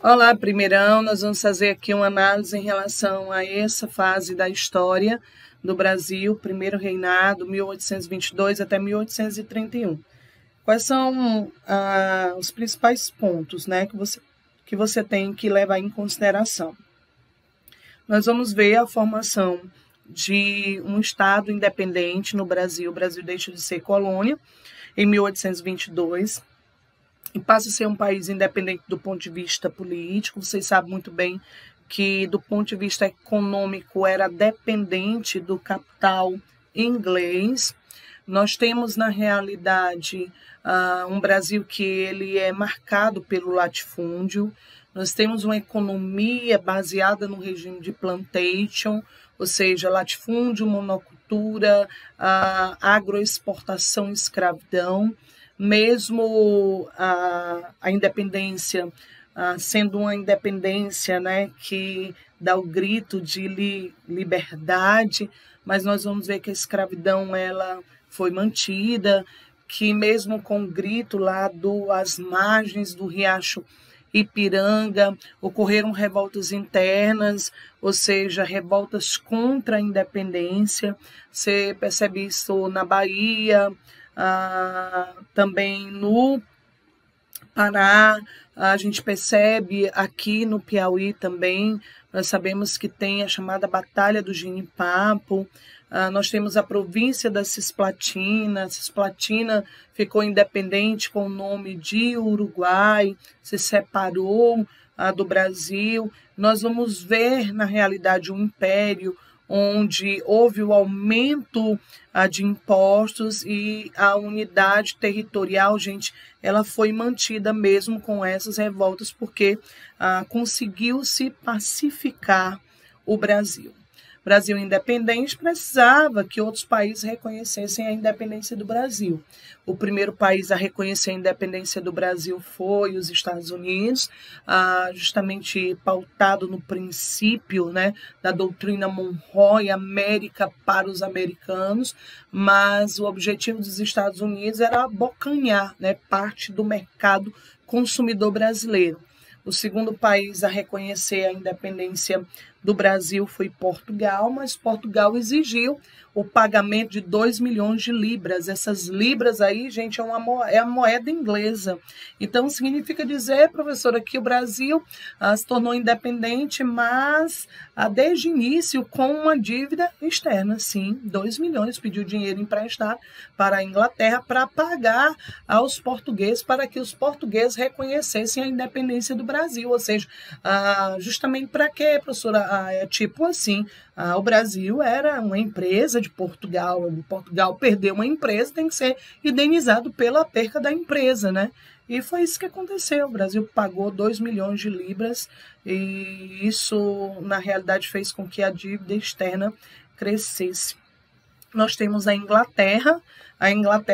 Olá, primeirão, nós vamos fazer aqui uma análise em relação a essa fase da história do Brasil, primeiro reinado, 1822 até 1831. Quais são os principais pontos, né, que você tem que levar em consideração? Nós vamos ver a formação de um Estado independente no Brasil. O Brasil deixa de ser colônia em 1822. E passa a ser um país independente do ponto de vista político. Vocês sabem muito bem que, do ponto de vista econômico, era dependente do capital inglês. Nós temos, na realidade, um Brasil que ele é marcado pelo latifúndio. Nós temos uma economia baseada no regime de plantation, ou seja, latifúndio, monocultura, agroexportação e escravidão. Mesmo a independência sendo uma independência, né, que dá o grito de liberdade, mas nós vamos ver que a escravidão ela foi mantida, que mesmo com o grito lá às margens do Riacho Ipiranga, ocorreram revoltas internas, ou seja, revoltas contra a independência. Você percebe isso na Bahia, também no Pará, a gente percebe aqui no Piauí também. Nós sabemos que tem a chamada Batalha do Genipapo. Nós temos a província da Cisplatina. A Cisplatina ficou independente com o nome de Uruguai, se separou do Brasil. Nós vamos ver, na realidade, um império onde houve o aumento de impostos e a unidade territorial, gente, ela foi mantida mesmo com essas revoltas, porque conseguiu-se pacificar o Brasil. O Brasil independente precisava que outros países reconhecessem a independência do Brasil. O primeiro país a reconhecer a independência do Brasil foi os Estados Unidos, justamente pautado no princípio, né, da doutrina Monroe, América para os americanos, mas o objetivo dos Estados Unidos era abocanhar, né, parte do mercado consumidor brasileiro. O segundo país a reconhecer a independência do Brasil foi Portugal, mas Portugal exigiu o pagamento de 2 milhões de libras. Essas libras aí, gente, é a moeda inglesa. Então, significa dizer, professora, que o Brasil se tornou independente, mas desde o início com uma dívida externa, sim. 2 milhões pediu dinheiro emprestado para a Inglaterra para pagar aos portugueses, para que os portugueses reconhecessem a independência do Brasil. Ou seja, justamente para quê, professora? É tipo assim, o Brasil era uma empresa de Portugal, Portugal perdeu uma empresa, tem que ser indenizado pela perca da empresa, né? E foi isso que aconteceu, o Brasil pagou 2 milhões de libras e isso, na realidade, fez com que a dívida externa crescesse. Nós temos a Inglaterra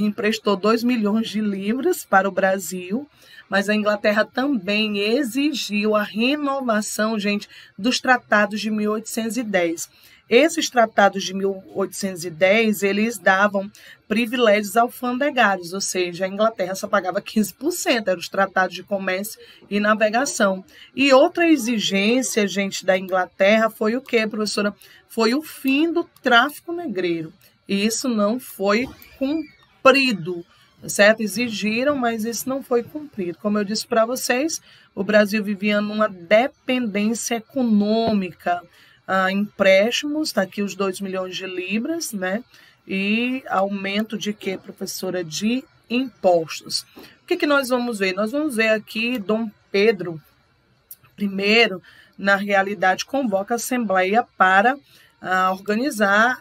emprestou 2 milhões de libras para o Brasil, mas a Inglaterra também exigiu a renovação, gente, dos tratados de 1810. Esses tratados de 1810, eles davam privilégios alfandegários, ou seja, a Inglaterra só pagava 15%, eram os tratados de comércio e navegação. E outra exigência, gente, da Inglaterra foi o quê, professora? Foi o fim do tráfico negreiro. E isso não foi cumprido, certo? Exigiram, mas isso não foi cumprido. Como eu disse para vocês, o Brasil vivia numa dependência econômica, empréstimos, está aqui os 2 milhões de libras, né? E aumento de quê, professora? De impostos. O que nós vamos ver? Nós vamos ver aqui Dom Pedro I, na realidade, convoca a Assembleia para organizar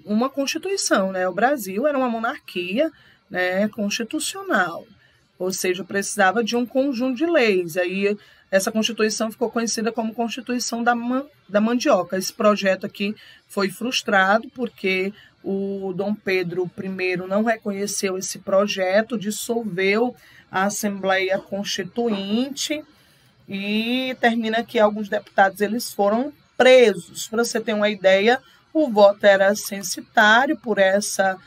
uma Constituição, né? O Brasil era uma monarquia, né, constitucional, ou seja, precisava de um conjunto de leis. Aí essa Constituição ficou conhecida como Constituição da Mandioca. Esse projeto aqui foi frustrado porque o Dom Pedro I não reconheceu esse projeto, dissolveu a Assembleia Constituinte e termina que alguns deputados eles foram presos. Para você ter uma ideia, o voto era censitário por essa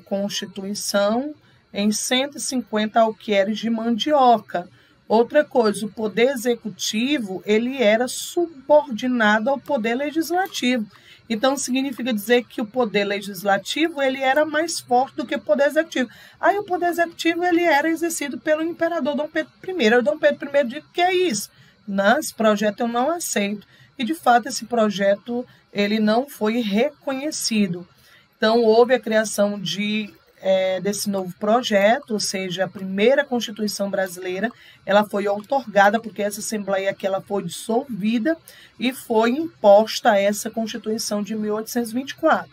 Constituição em 150 alqueires de mandioca, Outra coisa, o poder executivo, ele era subordinado ao poder legislativo. Então, significa dizer que o poder legislativo, ele era mais forte do que o poder executivo. Aí, o poder executivo, ele era exercido pelo imperador Dom Pedro I. O Dom Pedro I disse que é isso. Não, esse projeto eu não aceito. E, de fato, esse projeto, ele não foi reconhecido. Então, houve a criação desse novo projeto, ou seja, a primeira Constituição brasileira, ela foi outorgada, porque essa Assembleia aqui ela foi dissolvida e foi imposta essa Constituição de 1824.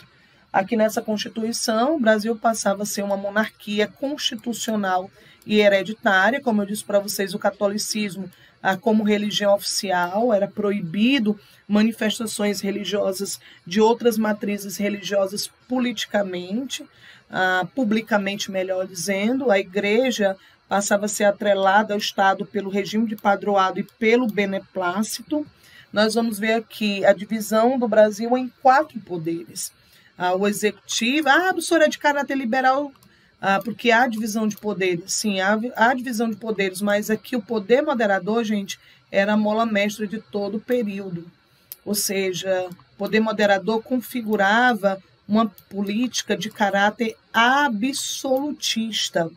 Aqui nessa Constituição, o Brasil passava a ser uma monarquia constitucional e hereditária, como eu disse para vocês, o catolicismo como religião oficial, era proibido manifestações religiosas de outras matrizes religiosas publicamente, melhor dizendo. A igreja passava a ser atrelada ao Estado pelo regime de padroado e pelo beneplácito. Nós vamos ver aqui a divisão do Brasil em 4 poderes. O executivo, a professora é de caráter liberal, porque há divisão de poderes, sim, há divisão de poderes, mas aqui o poder moderador, gente, era a mola mestra de todo o período. Ou seja, o poder moderador configurava uma política de caráter absolutista,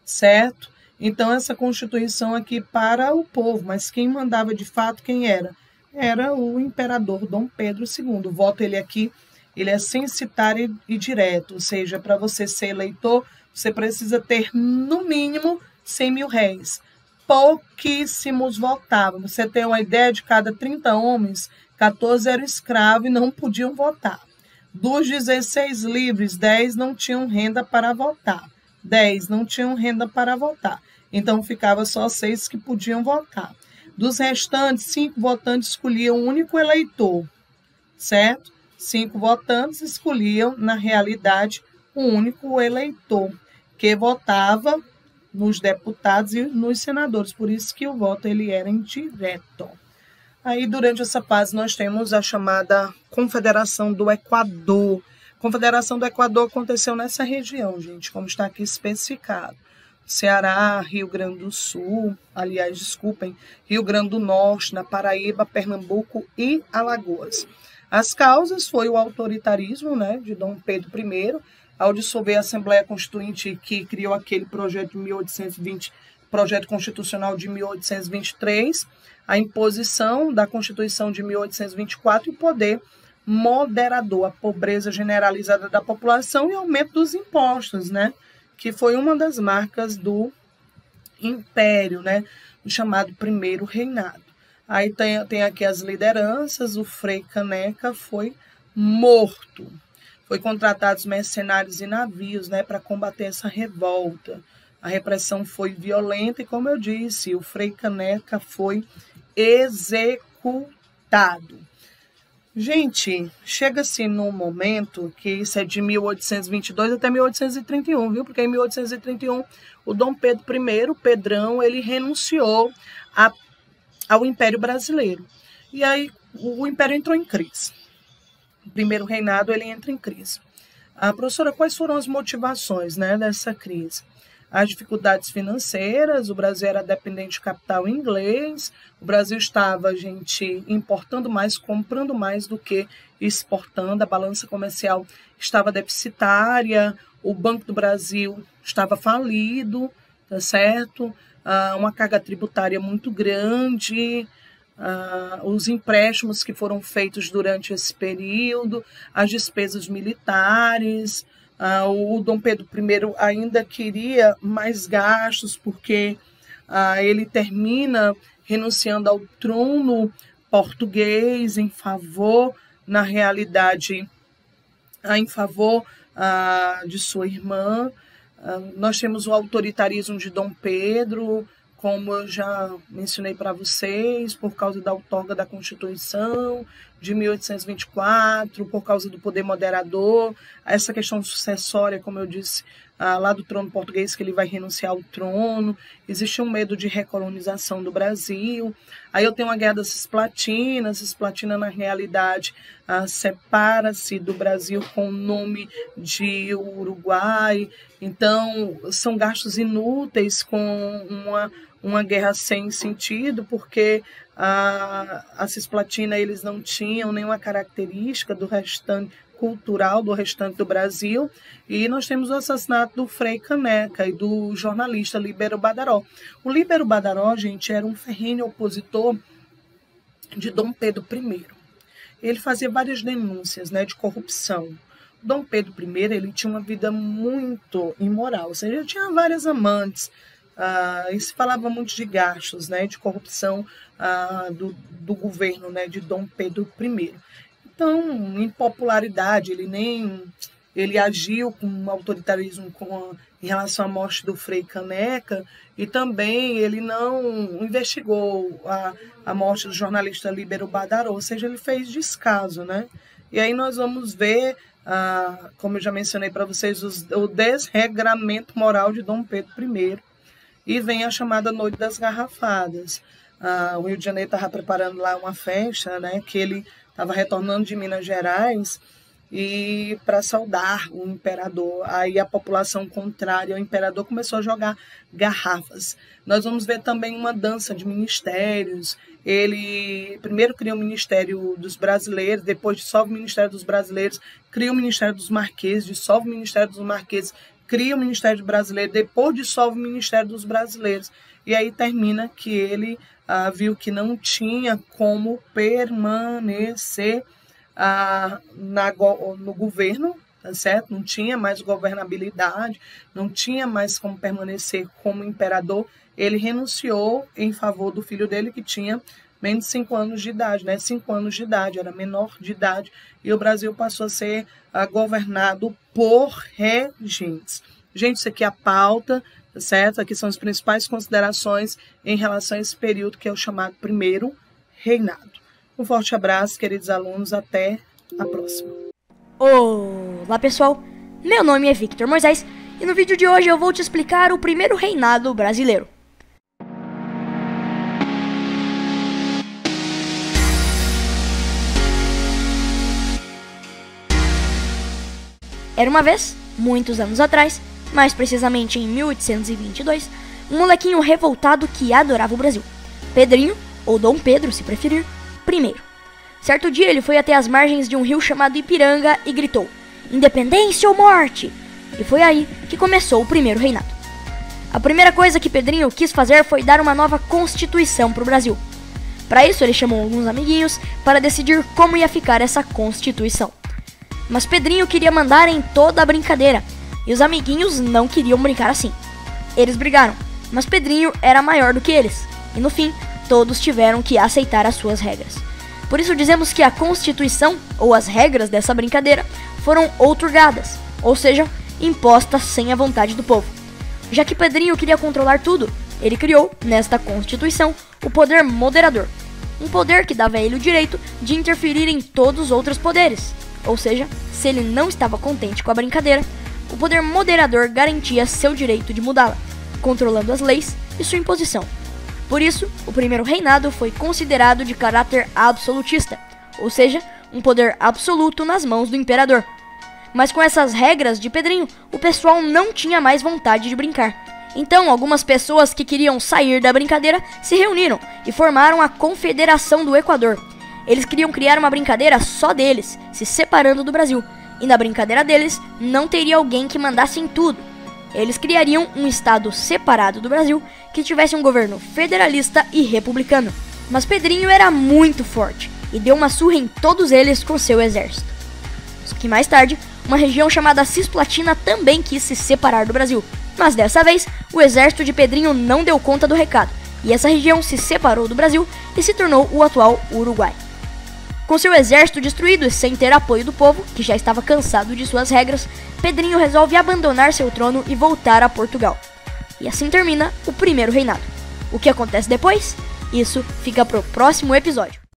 certo? Então, essa Constituição aqui para o povo, mas quem mandava de fato, quem era? Era o imperador Dom Pedro II. O voto ele aqui, ele é censitário e direto, ou seja, para você ser eleitor, você precisa ter, no mínimo, 100 mil réis. Pouquíssimos votavam. Você tem uma ideia, de cada 30 homens, 14 eram escravos e não podiam votar. Dos 16 livres, 10 não tinham renda para votar. 10 não tinham renda para votar. Então, ficava só 6 que podiam votar. Dos restantes, 5 votantes escolhiam um único eleitor, certo? 5 votantes escolhiam, na realidade, um único eleitor, que votava nos deputados e nos senadores. Por isso que o voto ele era indireto. Aí, durante essa fase, nós temos a chamada Confederação do Equador. A Confederação do Equador aconteceu nessa região, gente, como está aqui especificado. Ceará, Rio Grande do Sul, Rio Grande do Norte, na Paraíba, Pernambuco e Alagoas. As causas foi o autoritarismo, né, de Dom Pedro I, ao dissolver a Assembleia Constituinte que criou aquele projeto de 1820, projeto constitucional de 1823, a imposição da Constituição de 1824 e o poder moderador, a pobreza generalizada da população e aumento dos impostos, né, que foi uma das marcas do Império, né, o chamado Primeiro Reinado. Aí tem aqui as lideranças, o Frei Caneca foi morto. Foi contratados mercenários e navios, né, para combater essa revolta. A repressão foi violenta e, como eu disse, o Frei Caneca foi executado. Gente, chega-se num momento que isso é de 1822 até 1831, viu? Porque em 1831 o Dom Pedro I, o Pedrão, ele renunciou ao Império Brasileiro. E aí o Império entrou em crise. O primeiro reinado ele entra em crise. Professora, quais foram as motivações, né, dessa crise? As dificuldades financeiras, o Brasil era dependente de capital inglês, o Brasil estava, gente, importando mais, comprando mais do que exportando, a balança comercial estava deficitária, o Banco do Brasil estava falido, tá certo? Uma carga tributária muito grande, os empréstimos que foram feitos durante esse período, as despesas militares. O Dom Pedro I ainda queria mais gastos, porque ele termina renunciando ao trono português em favor, na realidade, em favor de sua irmã. Nós temos o autoritarismo de Dom Pedro, como eu já mencionei para vocês, por causa da outorga da Constituição de 1824, por causa do poder moderador, essa questão sucessória, como eu disse, lá do trono português, que ele vai renunciar ao trono, existe um medo de recolonização do Brasil. Aí eu tenho a Guerra da Cisplatina, Cisplatina, na realidade, separa-se do Brasil com o nome de Uruguai. Então, são gastos inúteis com uma guerra sem sentido, porque a Cisplatina eles não tinham nenhuma característica do restante cultural do restante do Brasil, e nós temos o assassinato do Frei Caneca e do jornalista Líbero Badaró. O Líbero Badaró, gente, era um ferrenho opositor de Dom Pedro I. Ele fazia várias denúncias, né, de corrupção. Dom Pedro I ele tinha uma vida muito imoral, ou seja, ele tinha várias amantes, e se falava muito de gastos, né, de corrupção do governo, né, de Dom Pedro I. Então, em popularidade, ele agiu com um autoritarismo em relação à morte do Frei Caneca, e também ele não investigou a morte do jornalista Líbero Badaró, ou seja, ele fez descaso, né? E aí nós vamos ver, como eu já mencionei para vocês, o desregramento moral de Dom Pedro I, e vem a chamada Noite das Garrafadas. O Rio de Janeiro estava preparando lá uma festa, né, que ele estava retornando de Minas Gerais, e para saudar o imperador, aí a população contrária ao imperador começou a jogar garrafas. Nós vamos ver também uma dança de ministérios. Ele primeiro cria o Ministério dos Brasileiros, depois dissolve o Ministério dos Brasileiros, cria o Ministério dos Marqueses, dissolve o Ministério dos Marqueses, cria o Ministério Brasileiro, depois dissolve o Ministério dos Brasileiros. E aí termina que ele viu que não tinha como permanecer no governo, tá certo? Não tinha mais governabilidade, não tinha mais como permanecer como imperador. Ele renunciou em favor do filho dele, que tinha menos de 5 anos de idade, né? 5 anos de idade, era menor de idade, e o Brasil passou a ser governado por regentes. Gente, isso aqui é a pauta, tá certo? Aqui são as principais considerações em relação a esse período que é o chamado Primeiro Reinado. Um forte abraço, queridos alunos, até a próxima. Olá pessoal, meu nome é Victor Moisés e no vídeo de hoje eu vou te explicar o Primeiro Reinado brasileiro. Era uma vez, muitos anos atrás, mais precisamente em 1822, um molequinho revoltado que adorava o Brasil, Pedrinho, ou Dom Pedro se preferir, I. Certo dia ele foi até as margens de um rio chamado Ipiranga e gritou: "Independência ou morte!" E foi aí que começou o Primeiro Reinado. A primeira coisa que Pedrinho quis fazer foi dar uma nova Constituição para o Brasil. Para isso ele chamou alguns amiguinhos para decidir como ia ficar essa Constituição. Mas Pedrinho queria mandar em toda a brincadeira, e os amiguinhos não queriam brincar assim. Eles brigaram, mas Pedrinho era maior do que eles, e no fim, todos tiveram que aceitar as suas regras. Por isso dizemos que a Constituição, ou as regras dessa brincadeira, foram outorgadas, ou seja, impostas sem a vontade do povo. Já que Pedrinho queria controlar tudo, ele criou, nesta Constituição, o poder moderador. Um poder que dava a ele o direito de interferir em todos os outros poderes. Ou seja, se ele não estava contente com a brincadeira, o poder moderador garantia seu direito de mudá-la, controlando as leis e sua imposição. Por isso, o Primeiro Reinado foi considerado de caráter absolutista, ou seja, um poder absoluto nas mãos do imperador. Mas com essas regras de Pedrinho, o pessoal não tinha mais vontade de brincar. Então, algumas pessoas que queriam sair da brincadeira se reuniram e formaram a Confederação do Equador. Eles queriam criar uma brincadeira só deles, se separando do Brasil, e na brincadeira deles não teria alguém que mandasse em tudo. Eles criariam um estado separado do Brasil que tivesse um governo federalista e republicano. Mas Pedrinho era muito forte e deu uma surra em todos eles com seu exército. Só que mais tarde, uma região chamada Cisplatina também quis se separar do Brasil. Mas dessa vez, o exército de Pedrinho não deu conta do recado, e essa região se separou do Brasil e se tornou o atual Uruguai. Com seu exército destruído e sem ter apoio do povo, que já estava cansado de suas regras, Pedrinho resolve abandonar seu trono e voltar a Portugal. E assim termina o Primeiro Reinado. O que acontece depois? Isso fica pro próximo episódio.